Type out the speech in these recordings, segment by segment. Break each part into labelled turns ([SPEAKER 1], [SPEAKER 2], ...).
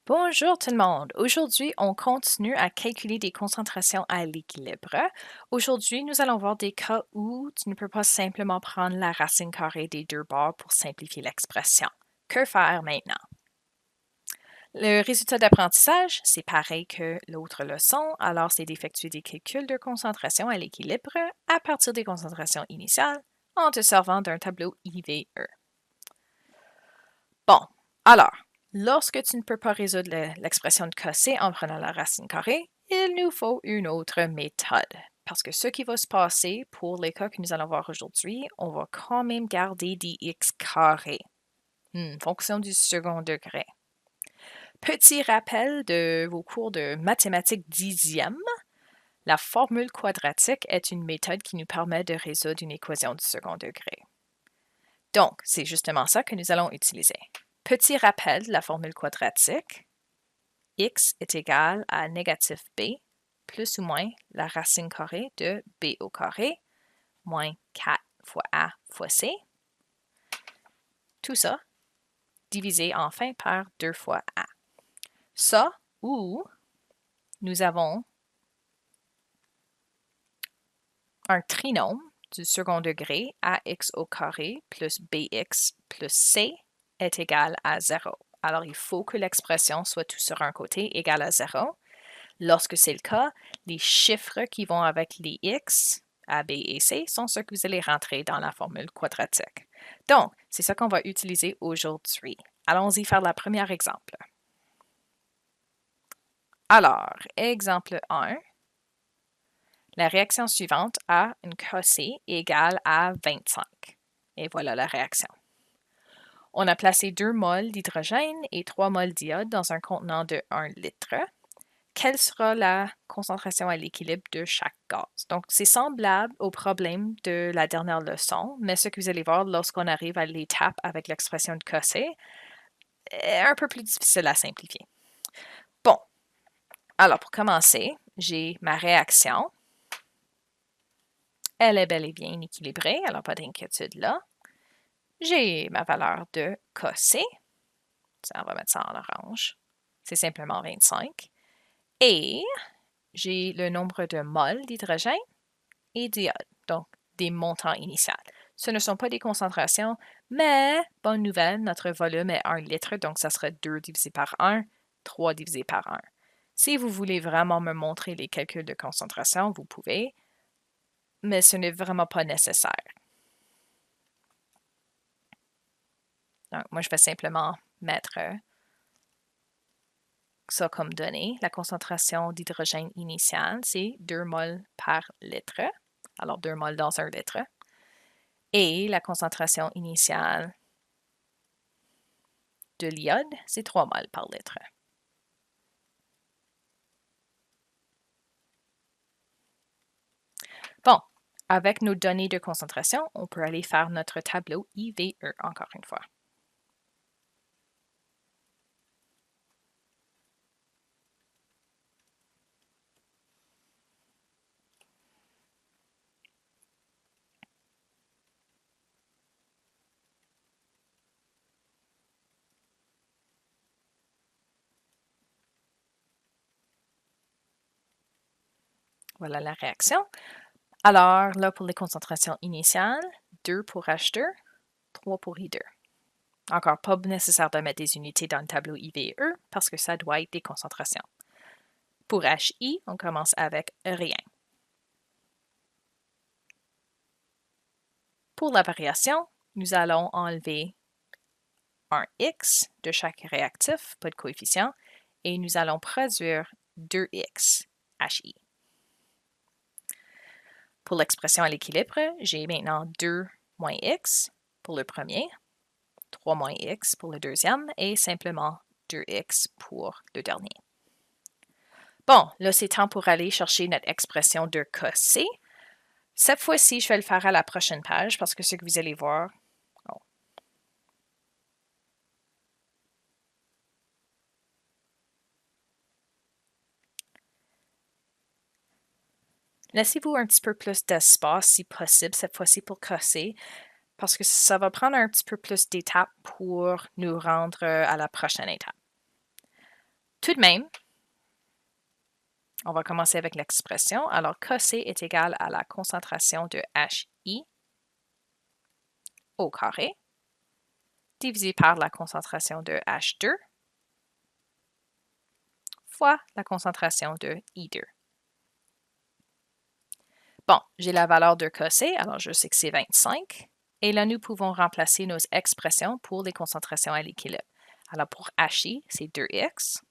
[SPEAKER 1] Bonjour tout le monde. Aujourd'hui, on continue à calculer des concentrations à l'équilibre. Aujourd'hui, nous allons voir des cas où tu ne peux pas simplement prendre la racine carrée des deux bords pour simplifier l'expression. Que faire maintenant? Le résultat d'apprentissage, c'est pareil que l'autre leçon, alors c'est d'effectuer des calculs de concentration à l'équilibre à partir des concentrations initiales en te servant d'un tableau IVE. Bon, alors, lorsque tu ne peux pas résoudre l'expression de Cossé en prenant la racine carrée, il nous faut une autre méthode. Parce que ce qui va se passer pour les cas que nous allons voir aujourd'hui, on va quand même garder des x carrés. Fonction du second degré. Petit rappel de vos cours de mathématiques dixième, la formule quadratique est une méthode qui nous permet de résoudre une équation du second degré. Donc, c'est justement ça que nous allons utiliser. Petit rappel de la formule quadratique, x est égal à négatif b plus ou moins la racine carrée de b au carré moins 4 fois a fois c. Tout ça divisé enfin par 2 fois a. Ça ou nous avons un trinôme du second degré ax au carré plus bx plus c est égal à 0. Alors, il faut que l'expression soit tout sur un côté égale à 0. Lorsque c'est le cas, les chiffres qui vont avec les x, a, b et c, sont ceux que vous allez rentrer dans la formule quadratique. Donc, c'est ça qu'on va utiliser aujourd'hui. Allons-y faire le premier exemple. Alors, exemple 1. La réaction suivante a une Kc égale à 25. Et voilà la réaction. On a placé 2 mols d'hydrogène et 3 mols d'iode dans un contenant de 1 litre. Quelle sera la concentration à l'équilibre de chaque gaz? Donc, c'est semblable au problème de la dernière leçon, mais ce que vous allez voir lorsqu'on arrive à l'étape avec l'expression de Cossé est un peu plus difficile à simplifier. Bon, alors pour commencer, j'ai ma réaction. Elle est bel et bien équilibrée, alors pas d'inquiétude là. J'ai ma valeur de Cossé. On va mettre ça en orange. C'est simplement 25. Et j'ai le nombre de mols d'hydrogène et d'iode, donc des montants initiaux. Ce ne sont pas des concentrations, mais bonne nouvelle, notre volume est 1 litre, donc ça sera 2 divisé par 1, 3 divisé par 1. Si vous voulez vraiment me montrer les calculs de concentration, vous pouvez, mais ce n'est vraiment pas nécessaire. Donc, moi, je vais simplement mettre ça comme donnée. La concentration d'hydrogène initiale, c'est 2 mols par litre. Alors, 2 mols dans 1 litre. Et la concentration initiale de l'iode, c'est 3 mols par litre. Bon, avec nos données de concentration, on peut aller faire notre tableau IVE encore une fois. Voilà la réaction. Alors, là, pour les concentrations initiales, 2 pour H2, 3 pour I2. Encore pas nécessaire de mettre des unités dans le tableau IVE parce que ça doit être des concentrations. Pour HI, on commence avec rien. Pour la variation, nous allons enlever un X de chaque réactif, pas de coefficient, et nous allons produire 2X, HI. Pour l'expression à l'équilibre, j'ai maintenant 2 moins X pour le premier, 3 moins X pour le deuxième et simplement 2X pour le dernier. Bon, là, c'est temps pour aller chercher notre expression de Cossé. Cette fois-ci, je vais le faire à la prochaine page parce que ce que vous allez voir... Oh. Laissez-vous un petit peu plus d'espace si possible cette fois-ci pour Cossé parce que ça va prendre un petit peu plus d'étapes pour nous rendre à la prochaine étape. Tout de même, on va commencer avec l'expression. Alors, KC est égal à la concentration de HI au carré divisé par la concentration de H2 fois la concentration de I2. Bon, j'ai la valeur de KC, alors je sais que c'est 25. Et là, nous pouvons remplacer nos expressions pour les concentrations à l'équilibre. Alors, pour HI, c'est 2x.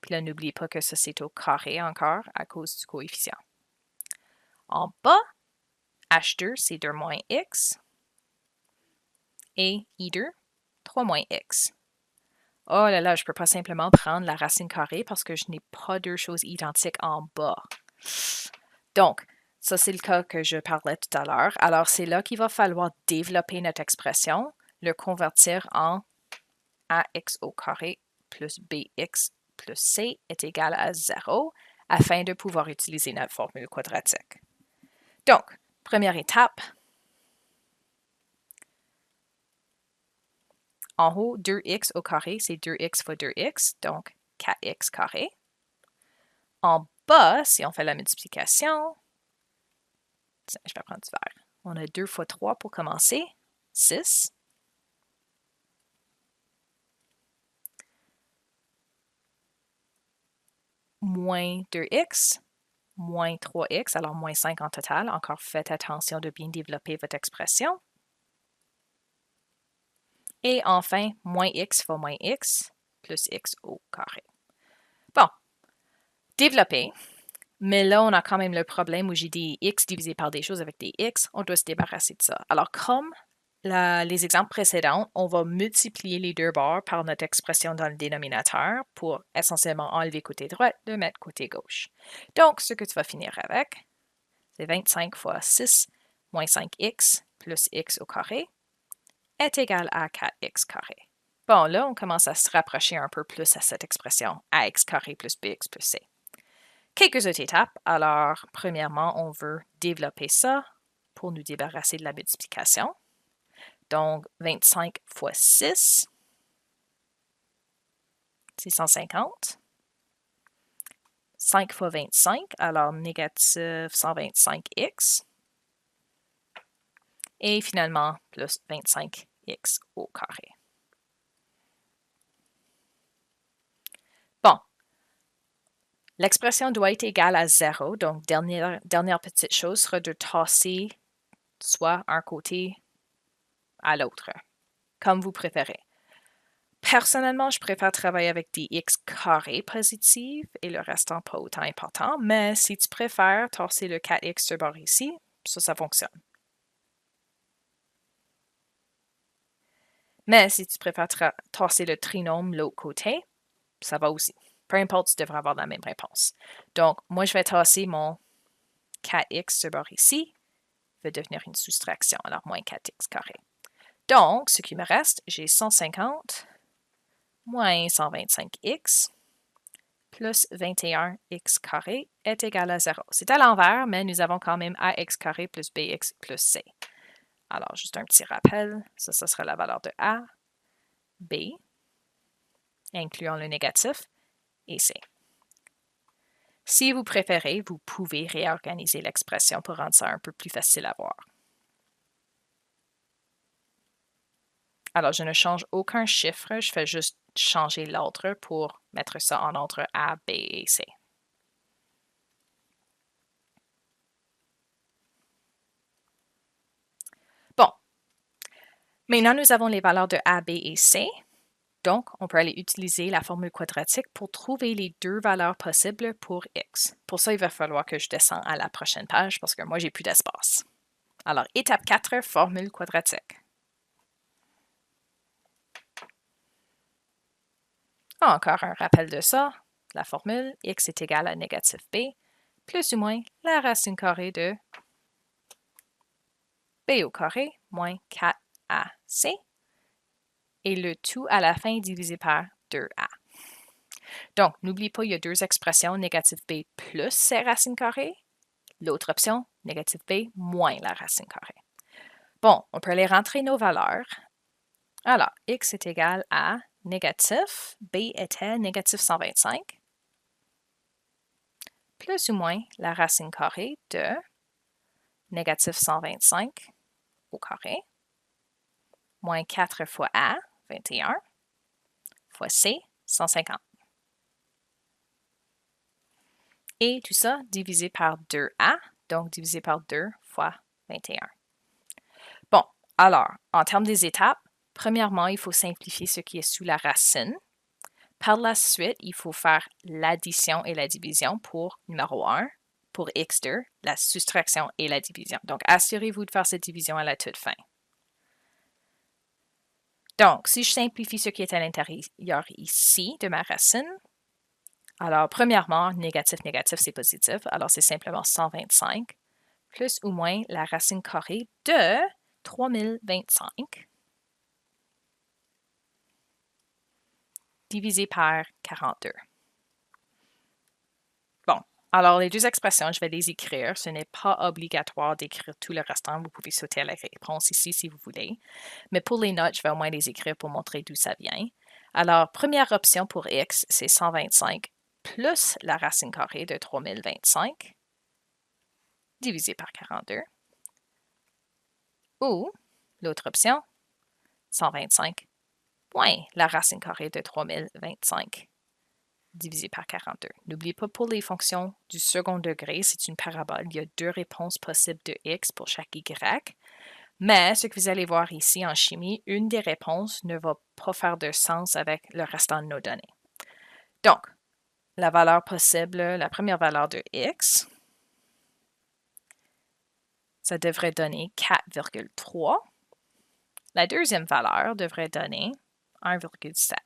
[SPEAKER 1] Puis là, n'oubliez pas que ça, c'est au carré encore à cause du coefficient. En bas, H2, c'est 2 moins x. Et I2, 3 moins x. Oh là là, je ne peux pas simplement prendre la racine carrée parce que je n'ai pas deux choses identiques en bas. Donc, ça, c'est le cas que je parlais tout à l'heure. Alors, c'est là qu'il va falloir développer notre expression, le convertir en ax au carré plus bx plus c est égal à 0 afin de pouvoir utiliser notre formule quadratique. Donc, première étape. En haut, 2x au carré, c'est 2x fois 2x, donc 4x carré. En bas, si on fait la multiplication, tiens, je vais prendre du vert. On a 2 fois 3 pour commencer, 6. Moins 2x, moins 3x, alors moins 5 en total. Encore faites attention de bien développer votre expression. Et enfin, moins x fois moins x plus x au carré. Bon, développer. Mais là, on a quand même le problème où j'ai des x divisés par des choses avec des x. On doit se débarrasser de ça. Alors, comme les exemples précédents, on va multiplier les deux bords par notre expression dans le dénominateur pour essentiellement enlever côté droit, de mettre côté gauche. Donc, ce que tu vas finir avec, c'est 25 fois 6 moins 5x plus x au carré est égal à 4x carré. Bon, là, on commence à se rapprocher un peu plus à cette expression ax carré plus bx plus c. Quelques autres étapes. Alors, premièrement, on veut développer ça pour nous débarrasser de la multiplication. Donc, 25 fois 6, c'est 150. 5 fois 25, alors négatif 125x. Et finalement, plus 25x au carré. Bon, l'expression doit être égale à 0, donc dernière petite chose sera de tasser soit un côté à l'autre, comme vous préférez. Personnellement, je préfère travailler avec des x carrés positifs et le restant pas autant important, mais si tu préfères tasser le 4x sur bord ici, ça fonctionne. Mais si tu préfères tasser le trinôme de l'autre côté, ça va aussi. Peu importe, tu devrais avoir la même réponse. Donc, moi, je vais tasser mon 4x sur bord ici, va devenir une soustraction, alors moins 4x carré. Donc, ce qui me reste, j'ai 150 moins 125x plus 21x carré est égal à 0. C'est à l'envers, mais nous avons quand même ax carré plus bx plus c. Alors, juste un petit rappel, ça sera la valeur de a, b, incluant le négatif, et c. Si vous préférez, vous pouvez réorganiser l'expression pour rendre ça un peu plus facile à voir. Alors, je ne change aucun chiffre, je fais juste changer l'ordre pour mettre ça en ordre A, B et C. Bon, maintenant nous avons les valeurs de A, B et C. Donc, on peut aller utiliser la formule quadratique pour trouver les deux valeurs possibles pour x. Pour ça, il va falloir que je descende à la prochaine page parce que moi, j'ai plus d'espace. Alors, étape 4, formule quadratique. Encore un rappel de ça. La formule x est égal à négatif b, plus ou moins la racine carrée de b au carré moins 4ac, et le tout à la fin divisé par 2a. Donc, n'oublie pas, il y a deux expressions, négatif b plus ses racines carrées. L'autre option, négatif b moins la racine carrée. Bon, on peut aller rentrer nos valeurs. Alors, x est égal à négatif, b était négatif 125, plus ou moins la racine carrée de négatif 125 au carré, moins 4 fois a, 21, fois c, 150. Et tout ça divisé par 2a, donc divisé par 2 fois 21. Bon, alors, en termes des étapes, premièrement, il faut simplifier ce qui est sous la racine. Par la suite, il faut faire l'addition et la division pour numéro 1, pour x2, la soustraction et la division. Donc, assurez-vous de faire cette division à la toute fin. Donc, si je simplifie ce qui est à l'intérieur ici de ma racine, alors premièrement, négatif, négatif, c'est positif. Alors, c'est simplement 125 plus ou moins la racine carrée de 3025 divisé par 42. Bon, alors les deux expressions, je vais les écrire. Ce n'est pas obligatoire d'écrire tout le restant. Vous pouvez sauter à la réponse ici si vous voulez. Mais pour les notes, je vais au moins les écrire pour montrer d'où ça vient. Alors, première option pour x, c'est 125 plus la racine carrée de 3025 divisé par 42. Ou, l'autre option, 125 moins la racine carrée de 3025 divisé par 42. N'oubliez pas, pour les fonctions du second degré, c'est une parabole. Il y a deux réponses possibles de x pour chaque y. Mais ce que vous allez voir ici en chimie, une des réponses ne va pas faire de sens avec le restant de nos données. Donc, la valeur possible, la première valeur de x, ça devrait donner 4,3. La deuxième valeur devrait donner 1,7.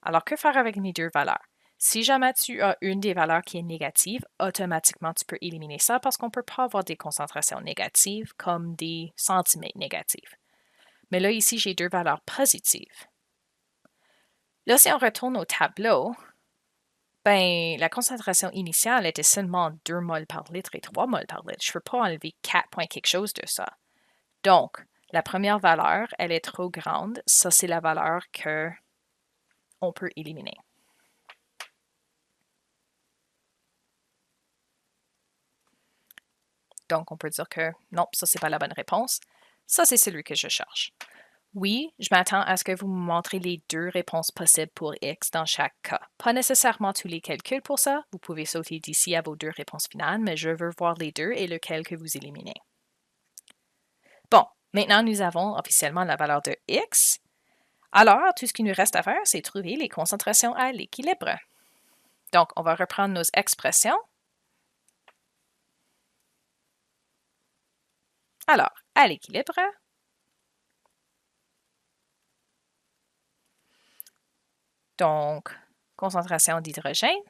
[SPEAKER 1] Alors, que faire avec mes deux valeurs? Si jamais tu as une des valeurs qui est négative, automatiquement, tu peux éliminer ça parce qu'on ne peut pas avoir des concentrations négatives comme des centimètres négatifs. Mais là, ici, j'ai deux valeurs positives. Là, si on retourne au tableau, ben, la concentration initiale était seulement 2 moles par litre et 3 moles par litre. Je ne peux pas enlever 4 points quelque chose de ça. Donc, la première valeur, elle est trop grande. Ça, c'est la valeur qu'on peut éliminer. Donc, on peut dire que non, ça, c'est pas la bonne réponse. Ça, c'est celui que je cherche. Oui, je m'attends à ce que vous me montrez les deux réponses possibles pour x dans chaque cas. Pas nécessairement tous les calculs pour ça. Vous pouvez sauter d'ici à vos deux réponses finales, mais je veux voir les deux et lequel que vous éliminez. Bon, maintenant, nous avons officiellement la valeur de x. Alors, tout ce qui nous reste à faire, c'est trouver les concentrations à l'équilibre. Donc, on va reprendre nos expressions. Alors, à l'équilibre, donc, concentration d'hydrogène.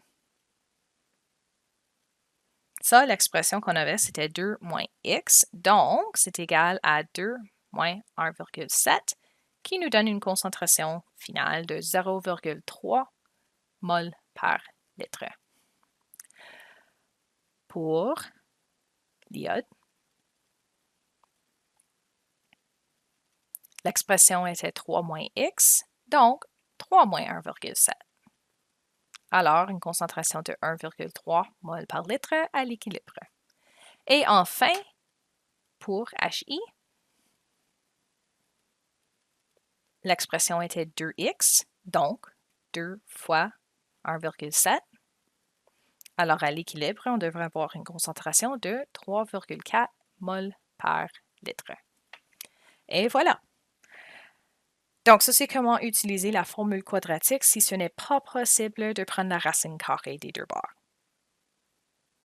[SPEAKER 1] Ça, l'expression qu'on avait, c'était 2 moins x, donc c'est égal à 2 moins 1,7, qui nous donne une concentration finale de 0,3 mol par litre. Pour l'iode, l'expression était 3 moins x, donc 3 moins 1,7. Alors, une concentration de 1,3 mol par litre à l'équilibre. Et enfin, pour HI, l'expression était 2x, donc 2 fois 1,7. Alors, à l'équilibre, on devrait avoir une concentration de 3,4 mol par litre. Et voilà. Donc, ça, c'est comment utiliser la formule quadratique si ce n'est pas possible de prendre la racine carrée des deux bords.